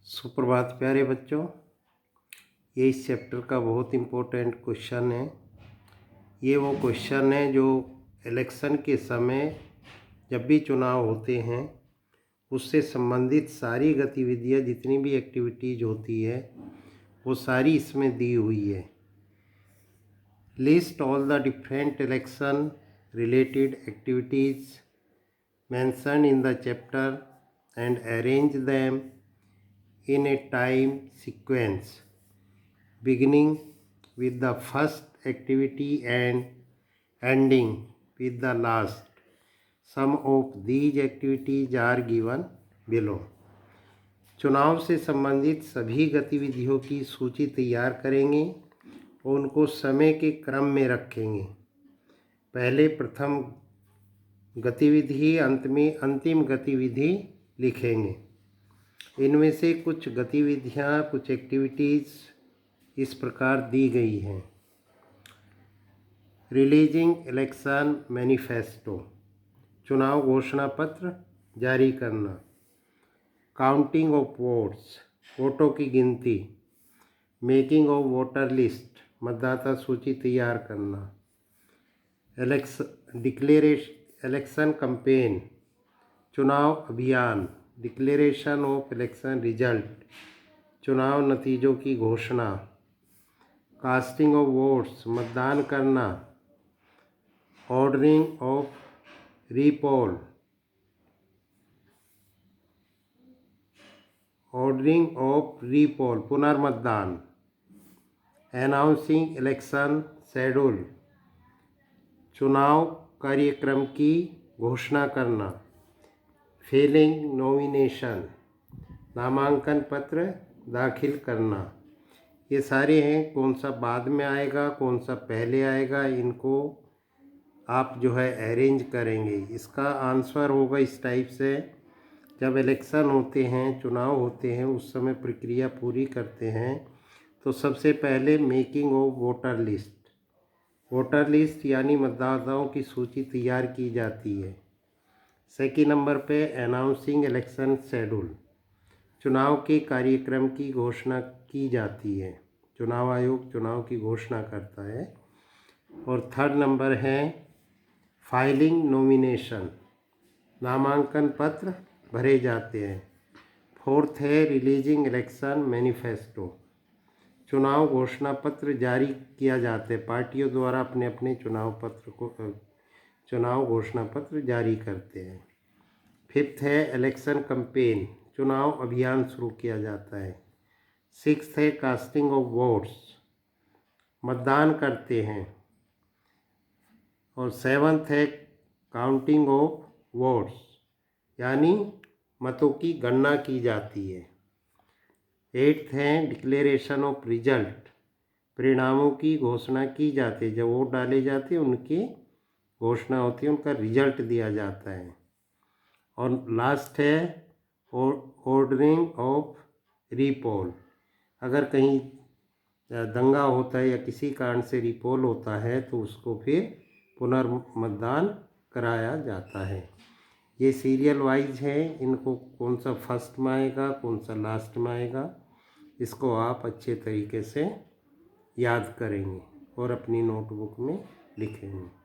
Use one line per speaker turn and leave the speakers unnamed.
सुप्रभात प्यारे बच्चों, ये इस चैप्टर का बहुत इम्पोर्टेंट क्वेश्चन है। ये वो क्वेश्चन है जो इलेक्शन के समय जब भी चुनाव होते हैं उससे संबंधित सारी गतिविधियां, जितनी भी एक्टिविटीज़ होती है वो सारी इसमें दी हुई है। List all the different election related activities mention in the chapter and arrange them in a time sequence beginning with the first activity and ending with the last. Some of these activities are given below. चुनाव से संबंधित सभी गतिविधियों की सूची तैयार करेंगे और उनको समय के क्रम में रखेंगे। पहले प्रथम गतिविधि, अंत में अंतिम गतिविधि लिखेंगे। इनमें से कुछ गतिविधियां, कुछ एक्टिविटीज़ इस प्रकार दी गई हैं। रिलीजिंग इलेक्शन मैनिफेस्टो, चुनाव घोषणा पत्र जारी करना। काउंटिंग ऑफ वोट्स, वोटों की गिनती। मेकिंग ऑफ वोटर लिस्ट, मतदाता सूची तैयार करना। इलेक्शन कैंपेन, चुनाव अभियान। डिक्लेरेशन ऑफ इलेक्शन रिजल्ट, चुनाव नतीजों की घोषणा। कास्टिंग ऑफ वोट्स, मतदान करना। ऑर्डरिंग ऑफ रीपोल, पुनर्मतदान। अनाउंसिंग इलेक्शन शेड्यूल, चुनाव कार्यक्रम की घोषणा करना। फिलिंग नॉमिनेशन, नामांकन पत्र दाखिल करना। ये सारे हैं। कौन सा बाद में आएगा, कौन सा पहले आएगा, इनको आप जो है अरेंज करेंगे। इसका आंसर होगा इस टाइप से। जब इलेक्शन होते हैं, चुनाव होते हैं, उस समय प्रक्रिया पूरी करते हैं तो सबसे पहले मेकिंग ऑफ वोटर लिस्ट यानी मतदाताओं की सूची तैयार की जाती है। सेकेंड नंबर पे अनाउंसिंग इलेक्शन शेड्यूल, चुनाव के कार्यक्रम की घोषणा की जाती है। चुनाव आयोग चुनाव की घोषणा करता है। और थर्ड नंबर है फाइलिंग नॉमिनेशन, नामांकन पत्र भरे जाते हैं। फोर्थ है रिलीजिंग इलेक्शन मैनिफेस्टो, चुनाव घोषणा पत्र जारी किया जाता है। पार्टियों द्वारा अपने अपने चुनाव घोषणा पत्र जारी करते हैं। फिफ्थ है इलेक्शन कैंपेन, चुनाव अभियान शुरू किया जाता है। सिक्स्थ है कास्टिंग ऑफ वोट्स, मतदान करते हैं। और सेवन्थ है काउंटिंग ऑफ वोट्स यानी मतों की गणना की जाती है। एट्थ है डिक्लेरेशन ऑफ रिजल्ट, परिणामों की घोषणा की जाती है। जब वोट डाले जाते हैं उनकी घोषणा होती है, उनका रिजल्ट दिया जाता है। और लास्ट है ऑर्डरिंग ऑफ रीपोल, अगर कहीं दंगा होता है या किसी कारण से रीपोल होता है तो उसको फिर पुनर्मतदान कराया जाता है। ये सीरियल वाइज है। इनको कौन सा फर्स्ट में आएगा, कौन सा लास्ट में आएगा, इसको आप अच्छे तरीके से याद करेंगे और अपनी नोटबुक में लिखेंगे।